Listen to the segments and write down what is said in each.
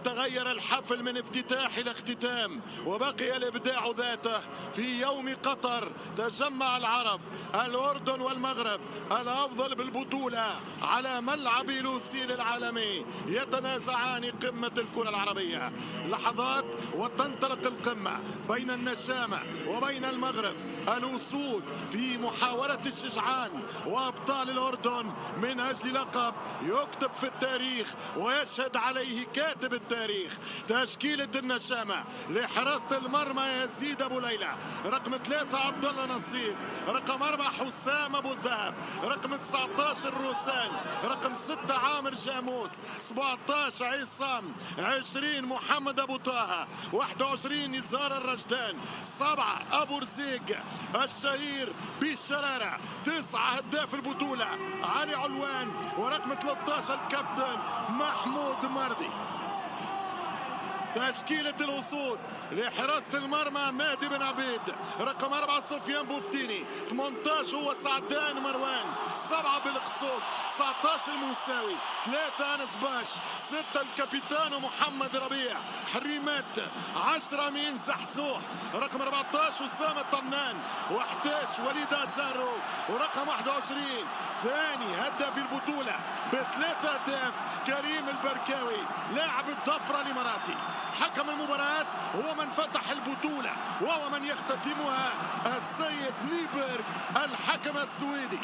تغير الحفل من افتتاح إلى اختتام، وبقي الإبداع ذاته. في يوم قطر تجمع العرب، الأردن والمغرب، الأفضل بالبطولة على ملعب لوسيل العالمي، يتنازعان قمة الكرة العربية. لحظات وتنطلق القمة بين النشامة وبين المغرب، الأسود في محاولة الشجعان وأبطال الأردن من أجل لقب يكتب في التاريخ ويشهد عليه كاتب التاريخ. تشكيلة النشامة لحراسة المرمى يزيد أبو ليلى، رقم 3 عبد الله نصير، رقم 4 حسام أبو الذهب، رقم 19 روسان، رقم 6 عامر جاموس، 17 عصام، 20 محمد أبو طه، 21 نزار الرجدان، 7 أبو رزيق الشهير بالشرارة، 9 هداف البطولة علي علوان، ورقم 13 الكابتن محمود مرضي. تشكيلة الأسود لحراسة المرمى مهدي بن عبيد، رقم 4 سفيان بوفتيني، 18 هو سعدان مروان، 7 بالقصود، 19 الموساوي، 3 أنس باش، 6 الكابيتان محمد ربيع حريمات، 10 مين زحزوح، رقم 14 أسامة طنان، و11 وليد أزارو، ورقم 21 ثاني هداف البطولة ب3 أهداف كريم البركاوي لاعب الظفرة الإماراتي. حكم المباراة هو من فتح البطولة وهو من يختتمها السيد نيبرغ الحكم السويدي.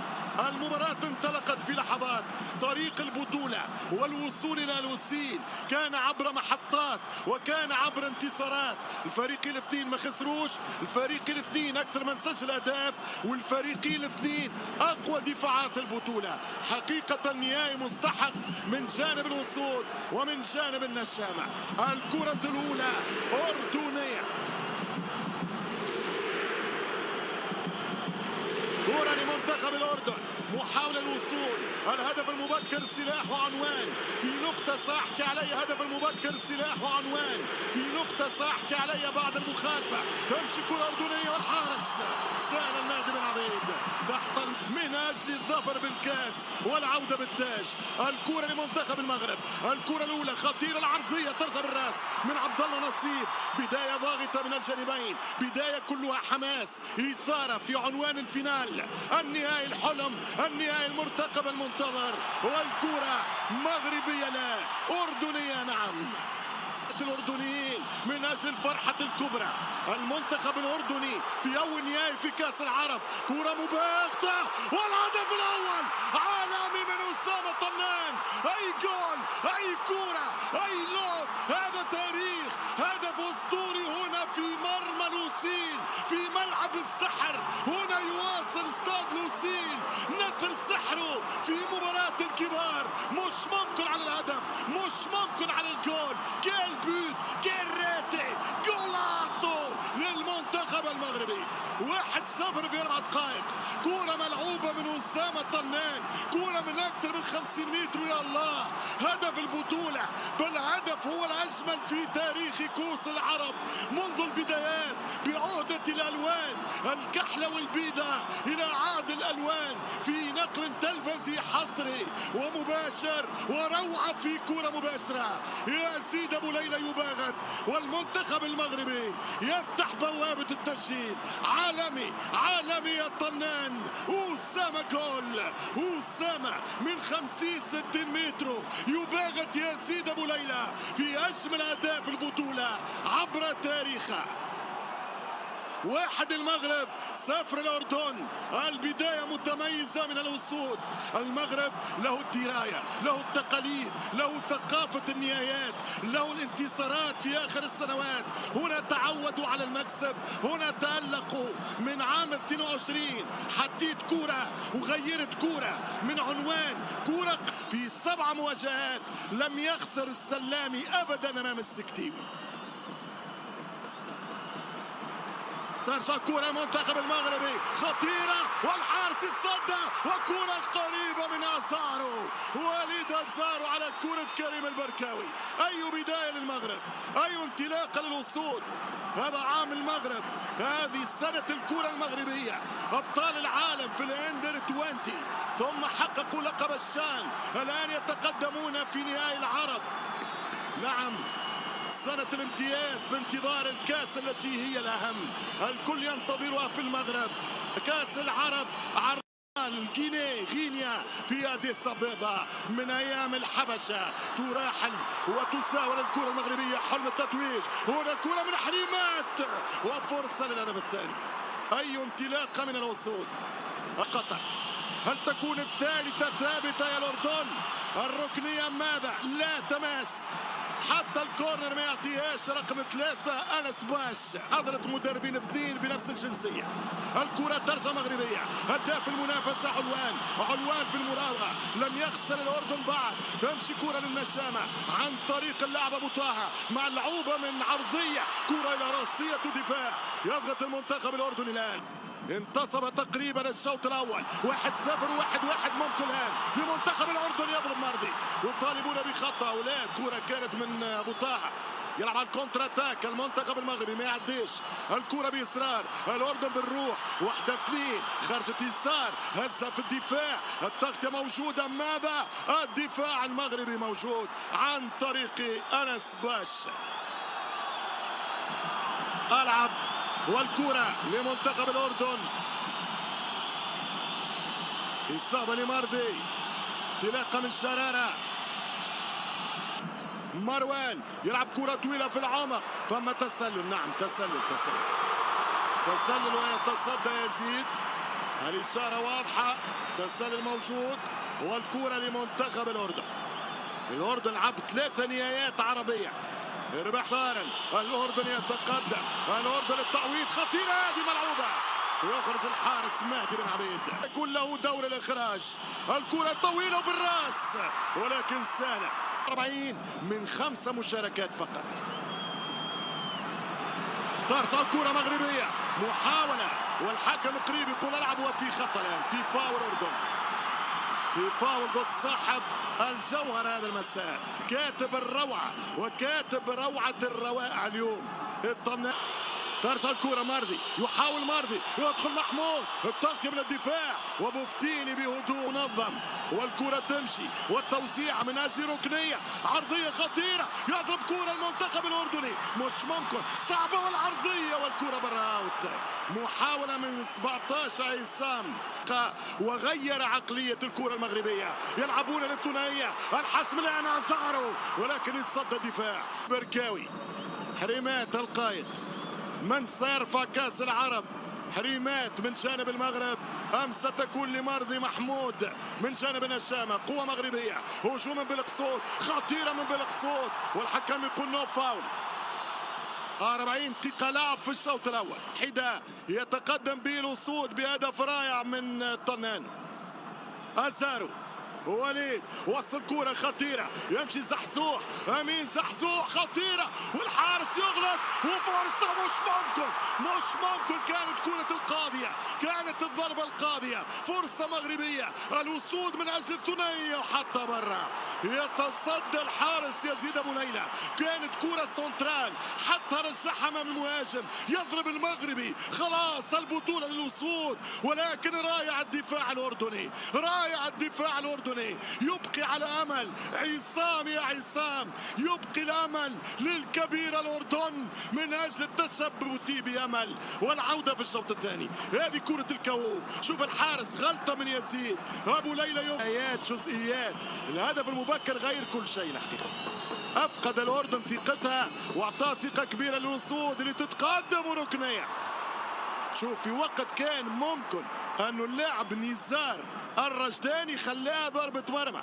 المباراة انطلقت في لحظات، طريق البطولة والوصول إلى لوسيل كان عبر محطات وكان عبر انتصارات. الفريقين الاثنين ما خسروش، الفريقين الاثنين أكثر من سجل أهداف، والفريقين الاثنين أقوى دفاعات البطولة. حقيقة نهائي مستحق من جانب الأسود ومن جانب النشامة. الكرة الأولى أردنية، كرة لمنتخب الأردن، محاولة الوصول، الهدف المبكر سلاح وعنوان، في نقطة سأحكي عليها، هدف المبكر سلاح وعنوان، في نقطة سأحكي عليها بعد المخالفة. تمشي كرة أردنية والحارس سهل المهدي بن عبيد تحت من أجل الظفر بالكاس والعودة بالتاج. الكرة لمنتخب المغرب، الكرة الأولى خطيرة، العرضية ترجع بالراس من عبد الله نصير، بداية ضاغطة من الجانبين، بداية كلها حماس، إثارة في عنوان الفينال، النهائي الحلم، النهائي المرتقب المنتظر، والكرة مغربية لا أردنية نعم. الأردنيين من أجل الفرحة الكبرى، المنتخب الأردني في أول نهائي في كأس العرب، كرة مباغتة والهدف الأول عالمي من أسامة طنان. أي جول، أي كرة، أي لوب، هذا تاريخ، هدف أسطوري هنا في مرمى لوسيل، في ملعب السحر. هنا يواصل استاد لوسيل نثر سحره في مباراة الكبار. مش ممكن على الهدف، مش ممكن على الجول. كيل بوت، كيل ريتي، جولاسو للمنتخب المغربي. 1-0 في 4 دقائق. كرة ملعوبة من أسامة طنان، كرة من أكثر من 50 متر. يا الله، هدف البطولة، بل هدف هو الأجمل في تاريخ كؤوس العرب منذ البدايات، بعودة الألوان الكحلة والبيضة إلى عاد الألوان، في نقل تلفزي حصري ومباشر وروعة في كرة مباشرة. يزيد أبو ليلى يباغت، والمنتخب المغربي يفتح بوابة التسجيل. عالمي، عالمي الطنان. أسامة جول، أسامة من 50-60 متر يباغت يزيد أبو ليلى في أجمل أهداف البطولة عبر تاريخه. 1 المغرب، 0 الأردن. البداية متميزة من الأسود. المغرب له الدراية، له التقاليد، له ثقافة النهايات، له الانتصارات في آخر السنوات. هنا تعودوا على المكسب، هنا تألقوا من عام 22. حديت كرة وغيرت كرة من عنوان، كرة في 7 مواجهات لم يخسر السلامي أبدا أمام السكتيوي. ترجع كرة المنتخب المغربي خطيرة، والحارس يتصدى، وكرة قريبة من أزارو، وليد أزارو على كرة كريم البركاوي. أي بداية للمغرب، أي انطلاقة للأسود. هذا عام المغرب، هذه سنة الكرة المغربية، أبطال العالم في الأندر 20، ثم حققوا لقب الشان. الآن يتقدمون في نهائي العرب. نعم، سنة الامتياز بانتظار الكاس التي هي الأهم، الكل ينتظرها في المغرب، كاس العرب. غينيا في أديس أبابا من أيام الحبشة تراحل وتساور الكرة المغربية حلم التتويج. هنا كرة من حريمات وفرصة للهدف الثاني. أي انطلاقة من الوصول. قطر هل تكون الثالثة ثابتة يا الأردن؟ الركنية ماذا؟ لا تماس، حتى الكورنر ما يعطيهاش رقم 3 أنس باش. حضرت مدربين اثنين بنفس الجنسية. الكرة ترجع مغربية، هداف المنافسة علوان في المراوغة، لم يخسر الأردن بعد. تمشي كرة للنشامة عن طريق اللاعب أبو طه مع اللعوبة من عرضية، كرة إلى راسية دفاع. يضغط المنتخب الأردني الآن. انتصب تقريبا الشوط الاول 1-0 1-1 ممكن الان لمنتخب الاردن. يضرب مرضي يطالبون بخطا ولا كره كانت من ابو طه. يلعب على الكونتر اتاك المنتخب المغربي ما يعديش الكره باصرار. الاردن بالروح 1-2 خرجت يسار هزه في الدفاع. التغطيه موجوده ماذا؟ الدفاع المغربي موجود عن طريق انس باش. العب والكرة لمنتخب الأردن. إصابة لمرضي، انطلاقة من شرارة. مروان يلعب كرة طويلة في العمق، فما تسلل. نعم تسلل ويتصدى يزيد. الإشارة واضحة، تسلل موجود. والكرة لمنتخب الأردن. الأردن لعب 3 نهايات عربية، ربح صارن. الأردن يتقدم، الأردن التعويض خطيرة هذه ملعوبة، ويخرج الحارس مهدي بن عبيد. يكون له دور الإخراج. الكرة طويلة بالراس ولكن سهلة. 40 من 5 مشاركات فقط. ترجع الكرة مغربية، محاولة والحكم قريب يقول العب. وفي خطأ الآن، في فاول أردن، في فاول ضد صاحب الجوهر هذا المساء، كاتب الروعة وكاتب روعة الروائع اليوم الطنان. ترجع الكرة مرضي، يحاول مرضي يدخل محمود، التغطية من الدفاع وبوفتيني بهدوء منظم. والكرة تمشي والتوزيع من أجل ركنية عرضية خطيرة. يضرب كرة المنتخب الأردني، مش ممكن، صعبة والعرضية والكرة برا اوت. محاولة من 17 عصام وغير عقلية الكرة المغربية. يلعبون للثنائية، الحسم الآن أزارو ولكن يتصدى الدفاع. بركاوي، حريمات القائد، من سيرفع كاس العرب. حريمات من جانب المغرب، أم ستكون لمرضي محمود من جانب النشامة. قوة مغربية، هجوم بالقصود، خطيرة من بالقصود والحكم يقول نو فاول. 40 دقيقة لعب في الشوط الأول. حدا يتقدم به الأسود بهدف رائع من الطنان. أزارو وليد وصل كرة خطيرة، يمشي زحزوح، أمين زحزوح خطيرة والحارس يغلط وفرصة مش ممكن. كانت كرة القاضية، كانت الضربة القاضية، فرصة مغربية. الوصول من أجل الثنائية وحتى برا. يتصدى الحارس يزيد أبو ليلى، كانت كرة سنترال حتى رجعها أمام المهاجم. يضرب المغربي، خلاص البطولة للوصول. ولكن رائع الدفاع الأردني، يبقي على أمل. عصام يا عصام، يبقي الأمل للكبير الأردن من أجل التشبث بأمل والعودة في الشوط الثاني. هذه كرة الكو، شوف الحارس، غلطة من يزيد أبو ليلى. جزئيات الهدف المبكر غير كل شيء الحقيقة. أفقد الأردن ثقتها وأعطاه ثقة كبيرة للوصول اللي تتقدم ركنية. شوف في وقت كان ممكن أنه اللاعب نزار الرجداني خلاها ضربة مرمى،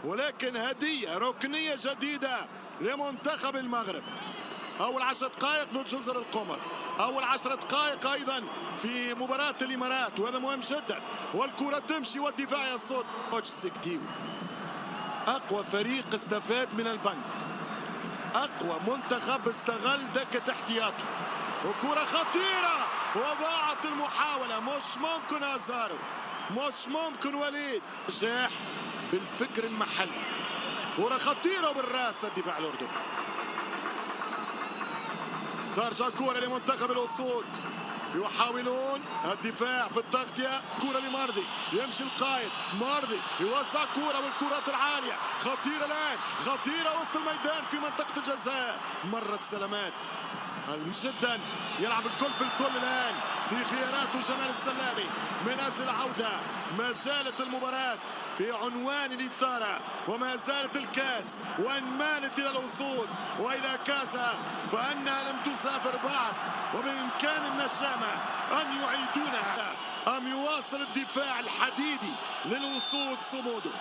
ولكن هدية ركنية جديدة لمنتخب المغرب. أول 10 دقائق ضد جزر القمر، أول 10 دقائق أيضا في مباراة الإمارات، وهذا مهم جدا. والكرة تمشي والدفاع يصد. أقوى فريق استفاد من البنك، أقوى منتخب استغل دكة احتياطه. وكرة خطيرة وضاعت المحاولة. مش ممكن أزارو، مش ممكن وليد. نجاح بالفكر المحلي، كرة خطيرة بالراس الدفاع الأردني. ترجع الكرة لمنتخب الأسود. يحاولون الدفاع في التغطية. كرة لمارضي، يمشي القائد مارضي يوزع كرة بالكرات العالية، خطيرة الآن، خطيرة وسط الميدان في منطقة الجزاء. مرت سلامات جدا، يلعب الكل في الكل الآن في خياراته جمال السلامي من أجل العودة. ما زالت المباراة في عنوان الإثارة وما زالت الكاس وإن مالت إلى الوصول وإلى كاسا فأنها لم تسافر بعد، وبإمكان النشامة أن يعيدونها أم يواصل الدفاع الحديدي للوصول صموده.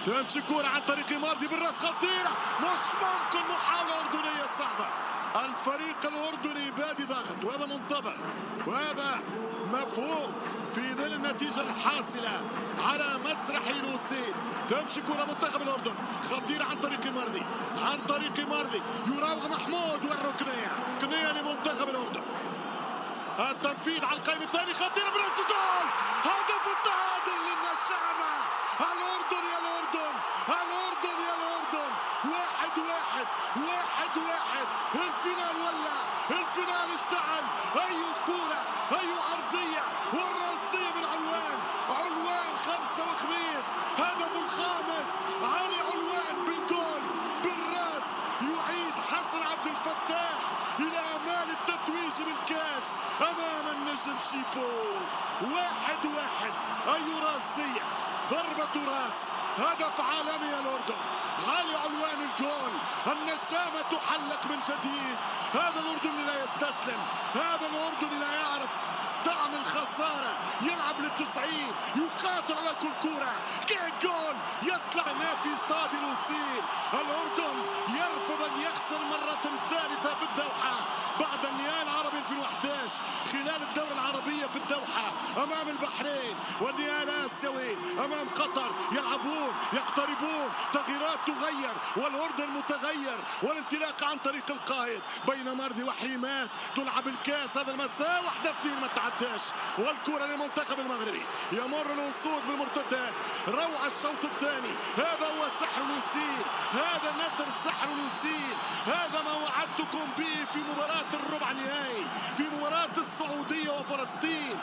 تمشي كورة عن طريق مارضي بالراس، خطيرة، مش ممكن، محاولة أردنية صعبة. الفريق الأردني بادي ضغط وهذا منتظر وهذا مفهوم في ظل النتيجة الحاصلة على مسرح لوسيل. تمشي كرة منتخب الأردن، خطيرة عن طريق مارضي، عن طريق مارضي يراوغ محمود والركنية، ركنية لمنتخب الأردن. التنفيذ على القائم الثاني، خطيرة برأس جول، هدف التعادل للنشامة. الأردن يا الأردن، الأردن يا الأردن، 1-1 1-1. الفينال ولع، الفينال اشتعل. أي كورة، أي عرضية والرأسية بالعنوان، عنوان خمسة وخميس، هدف الخامس علي علوان بالجول بالراس. يعيد حسن عبد الفتاح إلى آمال التتويج بالكاس أمام النجم شيبو. 1-1. أي راسية، ضربة راس، هدف عالمي الأردن. علي علوان الجول، النشامة تحلق من جديد. هذا الأردن لا يستسلم، هذا الأردن لا يعرف طعم الخسارة، يلعب لل90، يقاتل على كل كرة. جول يطلع في استاد لوسيل. الأردن يرفض أن يخسر مرة ثالثة في الدوحة بعد النهائي العربي 2011 خلال الدورة العربية في الدوحة أمام البحرين، والنهائي الآسيوي أمام قطر. يلعبون، يقتربون، تغييرات تغير والأردن متغير، والانطلاق عن طريق القائد بين مرضي وحريمات. تلعب الكاس هذا المساء 1-2 ما تعداش، والكرة للمنتخب المغربي. يمر الوصول بالمرتدات، روعة الشوط الثاني. هذا هو سحر لوسيل، هذا نثر سحر لوسيل، هذا ما وعدتكم به في مباراة الربع النهائي، في مباراة السعودية وفلسطين،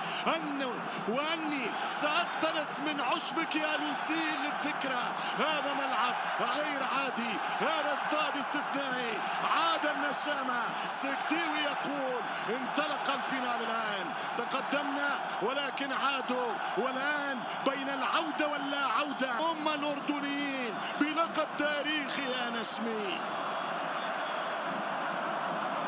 وأني سأقتنص من عشبك يا لوسيل للذكرى. هذا ملعب غير عادي، هذا استاد استثنائي. عاد النشامة، سكتيوي يقول انطلق الفينال الآن، تقدمنا ولكن عادوا، والآن بين العودة واللا عودة. هم الأردنيين بلقب تاريخي يا نشمي.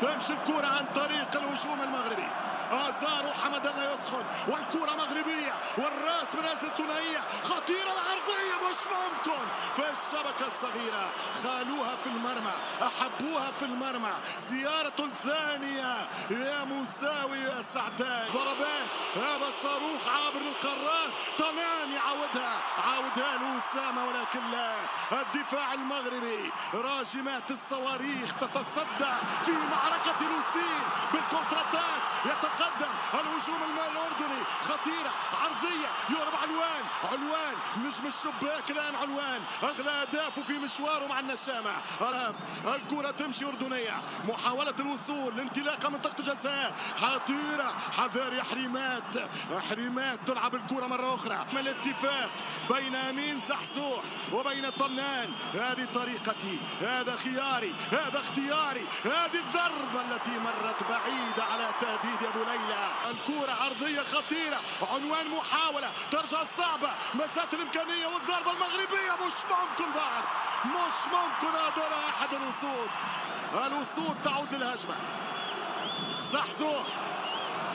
تمشي الكرة عن طريق الهجوم المغربي، آزار وحمد الله يسخن، والكرة مغربية والراس من أجل الثنائية، خطيرة العرضية، مش ممكن، في الشبكة الصغيرة، خالوها في المرمى، أحبوها في المرمى. زيارة ثانية يا مساوي يا سعدان، ضربات، هذا الصاروخ عابر للقارات. طمان يعاودها، عاودها لأسامة ولكن لا. الدفاع المغربي، راجمات الصواريخ تتصدى في معركة لوسيل بالكونتراتاك. يتقدم الهجوم الأردني، خطيرة، عرضية، يهرب علوان، علوان نجم الشباك الآن. علوان أغلى أهدافه في مشواره مع النشامة. الكرة تمشي أردنية، محاولة الوصول لانطلاقة منطقة الجزاء، خطيرة، حذر يا حريمات. حريمات تلعب الكرة مرة أخرى. من الاتفاق بين أمين سحسوح وبين طنان، هذه طريقتي، هذا خياري، هذا اختياري، هذه الضربة التي مرت بعيدة على تهديد أبو ليلى. الكرة عرضية خطيرة، عنوان محاولة، ترجع صعبة، مسات الإمكانية والضربة المغربية مش ممكن، ضاعت، مش ممكن قدر أحد الوصول تعود للهجمة. سحسوح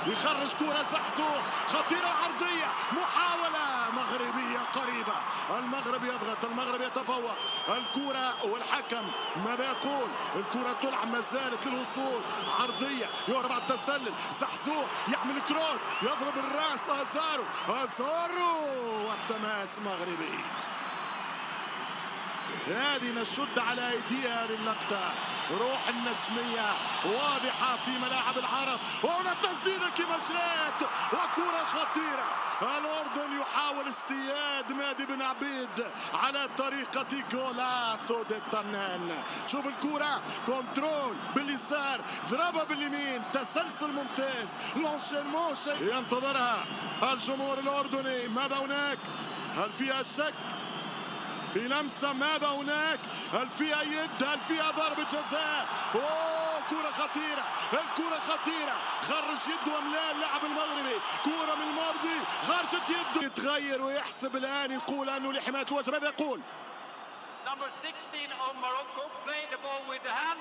يخرج كرة، سحسوح خطيرة عرضية، محاولة مغربية قريبة. المغرب يضغط، المغرب يتفوق. الكرة والحكم ماذا يقول؟ الكرة تلعب، ما زالت للوصول، عرضية يهرب على التسلل. سحسوح يعمل كروس، يضرب الراس، أزارو والتماس مغربي. هذه نشد على ايديها. هذه اللقطة روح النسمية واضحة في ملاعب العرب. وهنا تسديدة كما جاءت وكرة خطيرة. الأردن يحاول اصطياد مادي بن عبيد على طريقة جولاثو دي طنان. شوف الكرة كنترول باليسار، ضربة باليمين، تسلسل ممتاز، لونشينمون ينتظرها الجمهور الأردني. ماذا هناك؟ هل فيها شك؟ في لمسة. ماذا هناك؟ هل فيها يد؟ هل فيها ضربة جزاء؟ اوه كرة خطيرة، الكرة خطيرة. خرج يده أم لا اللاعب المغربي؟ كرة من المرضي خرجت يده. يتغير ويحسب الآن، يقول أنه لحماية الوجه. ماذا يقول؟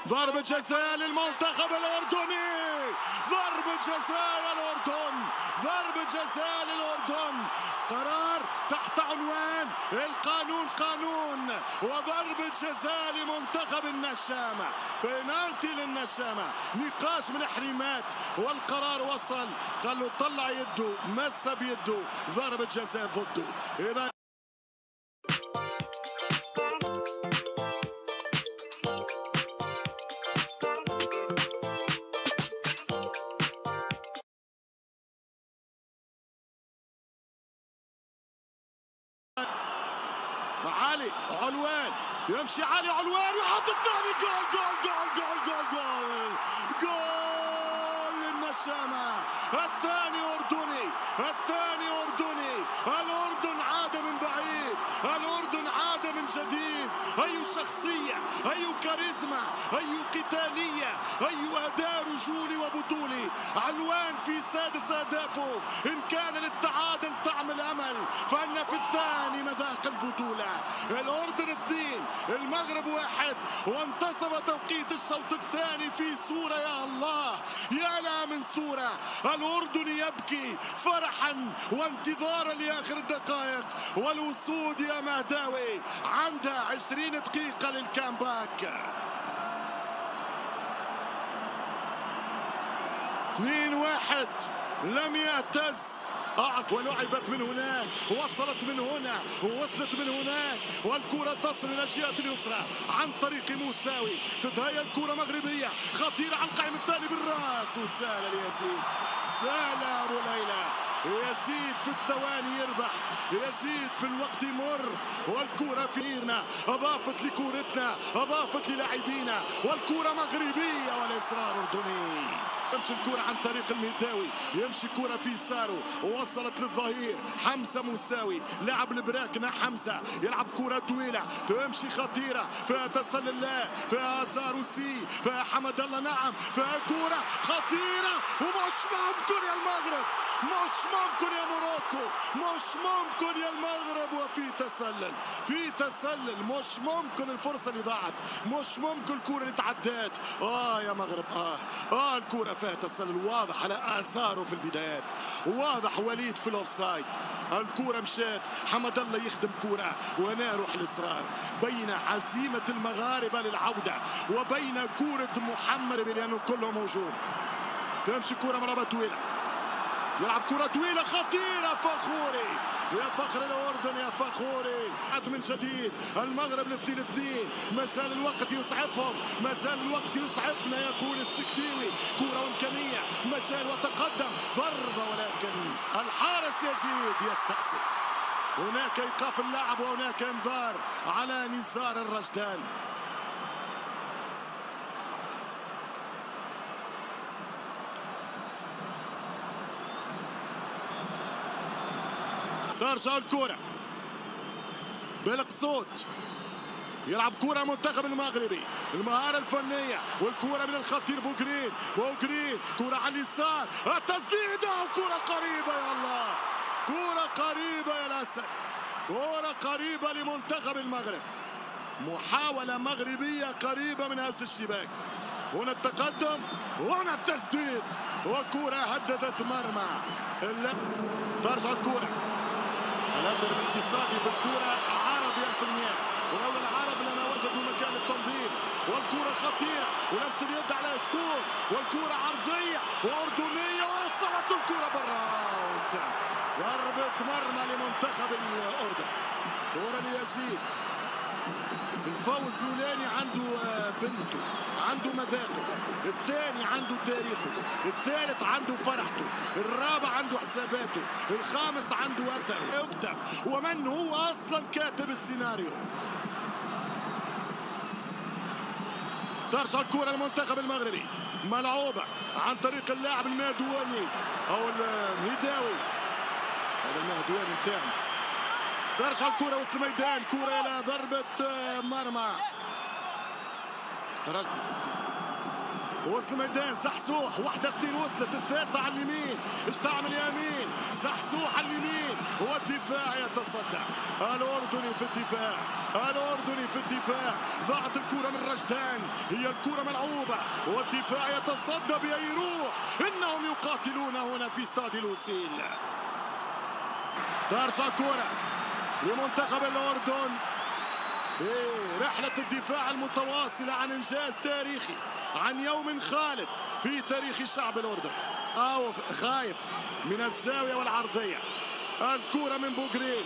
ضربة جزاء للمنتخب الأردني. ضربة جزاء للأردن، ضربة جزاء للأردن. قرار تحت عنوان القانون قانون، وضربة جزاء لمنتخب النشامة. بينالتي للنشامة، نقاش من حريمات والقرار وصل. قال له طلع يده، مس بيده، ضربة جزاء ضده. إذا علي علوان يمشي، علي علوان ويحط الثاني. جول جول جول جول جول جول جول للنشامة. الثاني أردني، الثاني أردني. الأردن عاد من بعيد، الأردن عاد من جديد. أي شخصية، أي كاريزما، أي قتالية، أي أداء رجولي وبطولي. علوان في سادس أهدافه. إن كان للتعادل طعم الأمل، فإن في الثاني مذاق البطولة. الأردن 2 المغرب 1. وانتصف توقيت الشوط الثاني في صورة يا الله، يا لا من صورة. الأردن يبكي فرحا وانتظارا لآخر الدقائق. والوسود يا مهداوي عندها 20 دقيقة للكامباك. 2-1 لم يهتز. ولعبت من هناك، وصلت من هنا، ووصلت من هناك، والكرة تصل إلى الجهة اليسرى عن طريق موساوي. تتهيأ الكرة مغربية خطيرة على القائم الثاني بالراس، وسهلة ليزيد. سهلة أبو ليلى. يزيد في الثواني يربح، يزيد في الوقت يمر. والكرة في إيرنا، أضافت لكورتنا، أضافت للاعبينا، والكرة مغربية والإصرار أردني. يمشي الكرة عن طريق المهداوي، يمشي الكرة في سارو، ووصلت للظهير حمزة موساوي. لعب البراكنة حمزة، يلعب كرة طويلة تمشي خطيرة، فيها تسلل الله، فيها زاروسي، فيها حمد الله. نعم فيها كرة خطيرة، ومش ممكن يا المغرب، مش ممكن يا موروكو، مش ممكن يا المغرب. وفي تسلل، في تسلل، مش ممكن الفرصة اللي ضاعت، مش ممكن الكرة اللي تعدات. يا مغرب الكرة فيها تسلل واضح على آثاره في البدايات، واضح وليد في الأوفسايد. الكرة مشات، حمد الله يخدم كرة، وهنا روح الإصرار بين عزيمة المغاربة للعودة وبين كرة محمد لأنه كله موجود. تمشي كرة مرابة طويلة، يلعب كرة طويلة خطيرة. فخوري يا فخر الأردن، يا فخوري. من جديد المغرب 2-2. ما زال الوقت يسعفهم، ما زال الوقت يسعفنا يقول السكتيوي. كرة وإمكانية، مجال وتقدم، ضربة، ولكن الحارس يزيد يستأسد. هناك إيقاف اللاعب وهناك انذار على نزار الرجدان. ترجع الكرة بالقصود، يلعب كرة منتخب المغربي، المهارة الفنية، والكرة من الخطير بوغرين. بوغرين كرة على اليسار، التسديدة، وكرة قريبة يا الله، كرة قريبة يا الأسد، كرة قريبة لمنتخب المغرب. محاولة مغربية قريبة من هز الشباك. هنا التقدم، هنا التسديد، وكرة هددت مرمى. ترجع الكرة. الأثر الاقتصادي في الكرة عربي 100%، ولولا العرب لما وجدوا مكان التنظيم. والكرة خطيرة، ولمس اليد على شكون، والكرة عرضية وأردنية، وصلت الكرة بالراوت. ضربة مرمى لمنتخب الأردن. كرة ليزيد، الفوز الاولاني عنده بنته، عنده مذاقه، الثاني عنده تاريخه، الثالث عنده فرحته، الرابع عنده حساباته، الخامس عنده اثره يكتب. ومن هو اصلا كاتب السيناريو؟ ترجع الكرة المنتخب المغربي ملعوبة عن طريق اللاعب المهدواني او المهداوي، هذا المهدواني بتاعنا. ترجع الكرة وسط الميدان، كرة الى ضربة مرمى وسط الميدان. سحسوح، واحدة اثنين وصلت، الثالثة على اليمين، ايش تعمل يمين؟ سحسوح على اليمين والدفاع يتصدى. الأردني في الدفاع، الأردني في الدفاع. ضاعت الكرة من رشدان، هي الكرة ملعوبة والدفاع يتصدى بأي روح. إنهم يقاتلون هنا في استاد الوسيل. ترجع كرة لمنتخب الأردن. رحلة الدفاع المتواصلة عن إنجاز تاريخي، عن يوم خالد في تاريخ الشعب الأردني. خايف من الزاوية والعرضية. الكرة من بوغرين،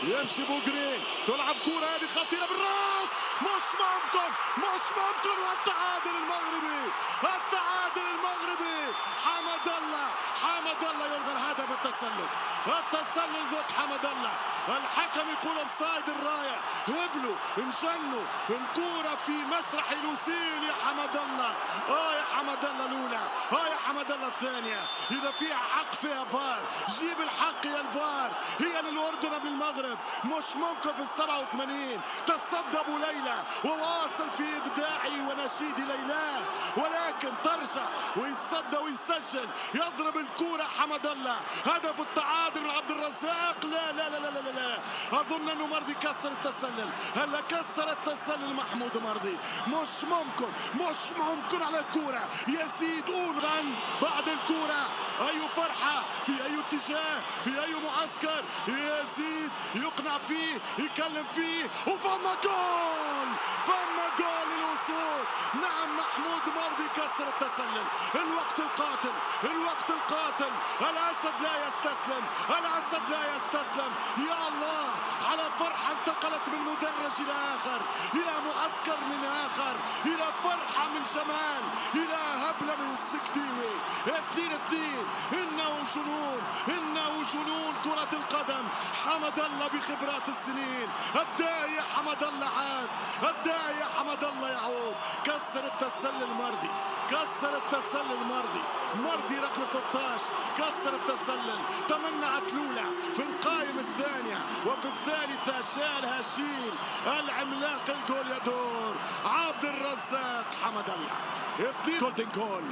يمشي بوغرين، تلعب كرة هذه خطيرة بالراس، مش ممكن، مش ممكن. والتعادل المغربي، التعادل المغربي. حمد الله، حمد الله يلغى الهدف. التسلل، التسلل ضد حمد الله. الحكم يقول اوفسايد. الرايه هبلوا مشنوا الكرة في مسرح الوسيل. يا حمد الله، يا حمد الله الاولى، يا حمد الله الثانية. اذا فيها حق فيها فار، جيب الحق يا الفار. هي للاردن قبل المغرب، مش ممكن في ال87. تصدى ابو ليلى وواصل في ابداعي ونشيد ليلاه، ولكن ترجع ويتصدى ويسجل، يضرب الكرة حمد الله. هدف التعادل من عبد الرزاق. لا لا لا لا لا, لا. اظن انه مرضي كسر التسلل. هلا كسر التسلل محمود مرضي. مش ممكن، مش ممكن على الكرة. يزيد اونغان بعد الكرة. اي فرحة في اي اتجاه، في اي معسكر. يزيد يقنع فيه، يكلم فيه، وفما جول، فما جول للوصول. نعم محمود مرضي كسر التسلل. الوقت القاتل، الوقت القاتل. الاسد لا يستسلم، الاسد لا يستسلم. يا الله على فرحة انتقلت من مدرج الى اخر، الى معسكر من اخر، الى فرحة من جمال، الى هبلة من السكتيوي. 2-2. انه جنون، انه جنون كرة القدم. حمد الله بخبرات السنين. الداعي حمد الله عاد، الداعي حمد الله يعود. كسر التسلل مرضي، كسر التسلل مرضي. مرضي رقم 13 كسر التسلل. تمنعت لولا في القائمة الثانية، وفي الثالثة شالها شيل العملاق. الجول يدور عبد الرزاق حمد الله. 2 جولدن جول.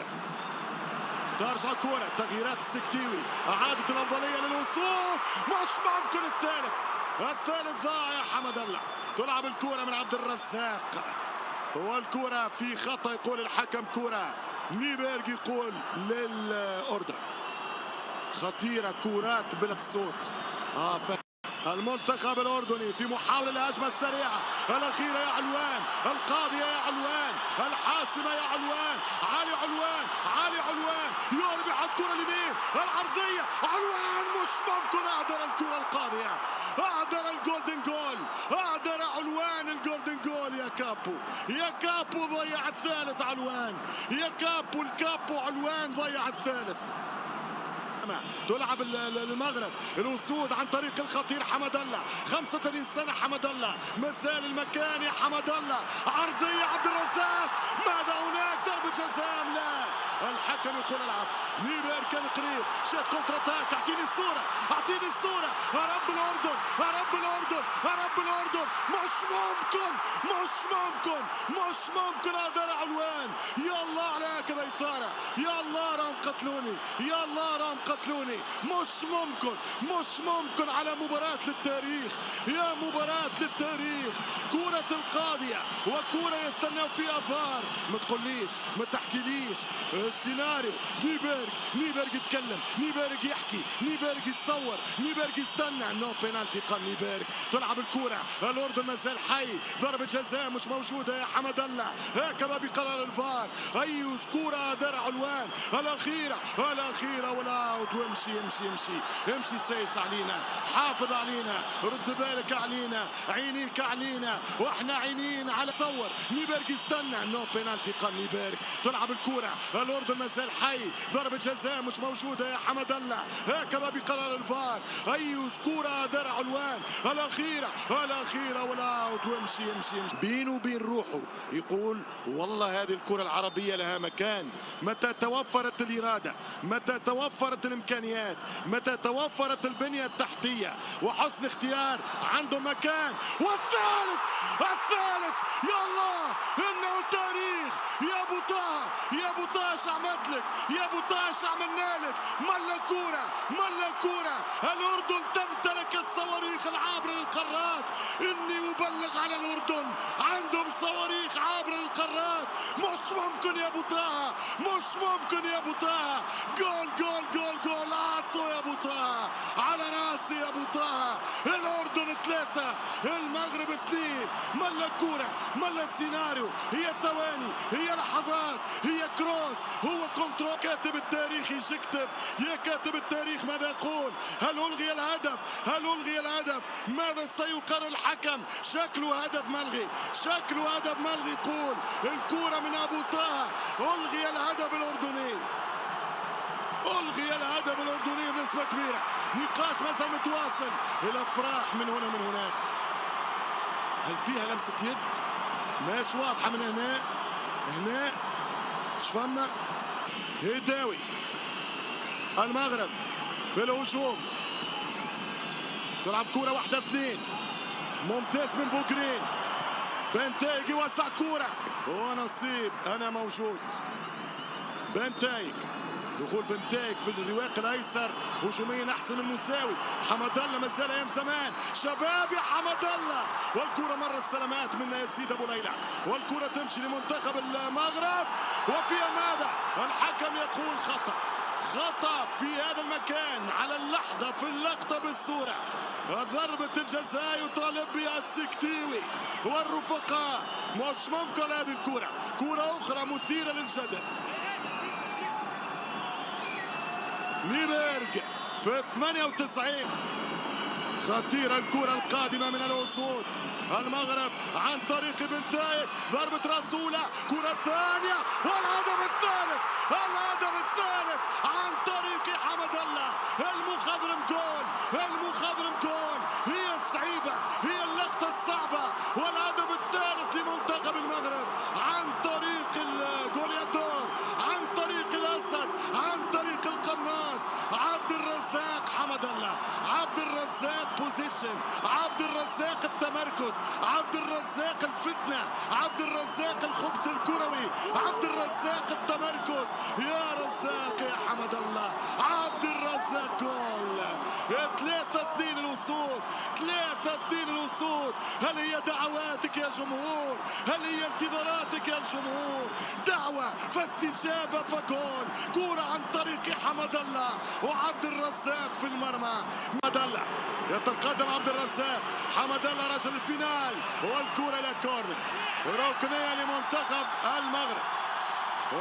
ترجع كرة، تغييرات السكتيوي، أعادت الأفضلية للوصول. مش ممكن. الثالث، الثالث ضاع يا حمد الله. تلعب الكرة من عبد الرزاق، والكرة في خطأ يقول الحكم. كرة نيبرغ يقول للأردن. خطيرة، كرات بالقصوت. المنتخب الأردني في محاولة للهجمة السريعة الأخيرة يا علوان، القاضية يا علوان، الحاسمة يا علوان. علي علوان، علي علوان يربح الكرة اليمين، العرضية علوان. مش ممكن. أعذر الكرة القاضية، أعذر الجولدن جول، أعذر علوان الجولدن جول. يا كابو، يا كابو ضيع الثالث علوان، يا كابو. الكابو علوان ضيع الثالث. تلعب المغرب الأسود عن طريق الخطير حمد الله. 35 سنة حمد الله، مازال المكان يا حمد الله. عرضية عبد الرزاق. ماذا هناك؟ ضربة جزاء. لا، الحكم يقول العب. نيبر كان قريب، شات كونتر اتاك. اعطيني الصورة، اعطيني الصورة. هرب الأردن، هرب الأردن، هرب الأردن. مش ممكن، مش ممكن، مش ممكن. هذا علوان. يا الله على هكذا إثارة. يا الله راهم قتلوني، يا الله راهم قتلوني. مش ممكن، مش ممكن. على مباراة للتاريخ، يا مباراة للتاريخ. كرة القاضية وكرة يستناو فيها فار. ما تقوليش، ما تحكيليش والسيناريو نيبرغ يتكلم، نيبرغ يحكي، نيبرغ يتصور، نيبرغ يستنى. نو بينالتي قال نيبرغ. تلعب الكرة، الأردن مازال حي، ضربة جزاء مش موجودة يا حمد الله، هكذا بقرار الفار. أي كرة درع عنوان الأخيرة ولا وامشي امشي سيس علينا، حافظ علينا، رد بالك علينا، عينيك علينا، واحنا عينين على صور. نيبرغ يستنى. نو بينالتي قال نيبرغ. تلعب الكرة، الأردن مازال حي، ضربة جزاء مش موجودة يا حمد الله، هكذا بقرار الفار. أي كرة درع عنوان الأخيرة ولا وامشي بينه وبين روحه يقول والله هذه الكرة العربية لها مكان متى توفرت الإرادة، متى توفرت الإمكانيات، متى توفرت البنية التحتية وحسن اختيار عنده مكان. والثالث يا الله إنه تاريخ يا أبو طه، يا أبو طه شعمتلك، يا أبو طه شعملنا لك. ملا كورة الأردن تمتلك الصواريخ العابرة للقارات. إني أبلغ على الأردن عندهم صواريخ عابرة للقارات. مش ممكن يا أبو طه، مش ممكن يا أبو طه. جول عاصو يا أبو طه، على راسي يا أبو طه. الأردن 3 المغرب 2. ملا كورة، ملا السيناريو، هي ثواني، هي لحظات، هي كروس، هو كنترول. كاتب التاريخ يكتب، يا كاتب التاريخ ماذا يقول؟ هل ألغي الهدف؟ ماذا سيقرر الحكم؟ شكله هدف ملغي. يقول الكرة من أبو طه. ألغي الهدف الأردني بنسبة كبيرة. نقاش مثلا متواصل، الأفراح من هنا من هناك. هل فيها لمسة يد؟ ماش واضحة من هنا مش فاهمة. هداوي المغرب في الهجوم، تلعب كرة 1-2 ممتاز من بوكرين. بنتايج يوسع كرة ونصيب، أنا موجود. دخول بنتايج في الرواق الايسر هجوميا احسن من مساوي. حمد الله مازال ايام زمان شباب يا حمد الله، والكره مرت سلامات من يزيد ابو ليلى، والكره تمشي لمنتخب المغرب. وفيها ماذا؟ الحكم يقول خطأ في هذا المكان على اللحظة، في اللقطة بالصورة. ضربة الجزاء يطالب بها السكتيوي والرفقاء. مش ممكن هذه الكرة، كرة أخرى مثيرة للجدل. نيبرغ في 98. خطيرة الكرة القادمة من الأسود المغرب عن طريق بنتايج، ضربة رسولة، كرة ثانية والهدف الثالث عن طريق حمد الله. المخضرم جول، هي الصعيبة، هي اللقطة الصعبة، والهدف الثالث لمنتخب المغرب عن طريق الجوليادور، عن طريق الأسد، عن طريق القناص عبد الرزاق. حمد الله، عبد الرزاق بوزيشن، عبد الرزاق التمركز، عبد الرزاق الفتنة، عبد الرزاق الخبث الكروي، عبد الرزاق التمركز. يا رزاق يا حمد الله، عبد الرزاق جول. 3-2 الأسود، 3-2 الأسود. هل هي دعواتك يا جمهور؟ هل هي انتظاراتك يا الجمهور؟ دعوة فاستجابة فجول. كرة عن طريق حمد الله وعبد الرزاق في المرمى. حمد الله يتقدم، عبد الرزاق، حمد الله رجل الفينال، والكرة إلى كورنر. ركنية لمنتخب المغرب،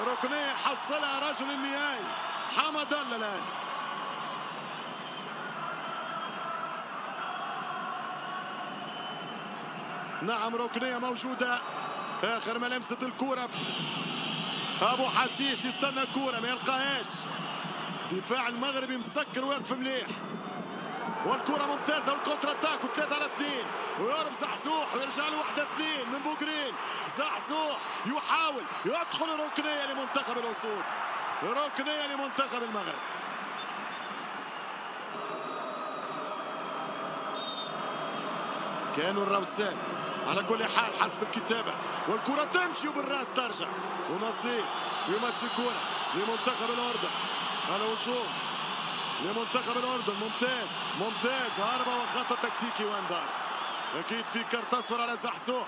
ركنية حصلها رجل النهائي حمد الله. الآن نعم ركنية موجودة، آخر ما لمست الكرة. أبو حشيش يستنى الكرة ما يلقاهاش، دفاع المغربي مسكر واقف مليح، والكرة ممتازة والكونتر اتاك و3 على 2 ويهرب زحزوح ويرجع له 1-2 من بوغرين. زحزوح يحاول يدخل، ركنية لمنتخب الأسود، ركنية لمنتخب المغرب. كانوا الروسان على كل حال حسب الكتابة، والكرة تمشي وبالراس ترجع، ونصيب يمشي كرة لمنتخب الأردن. الهجوم لمنتخب الأردن ممتاز، هربة وخطأ تكتيكي وانذار. أكيد في كارت أصفر على زحزوح.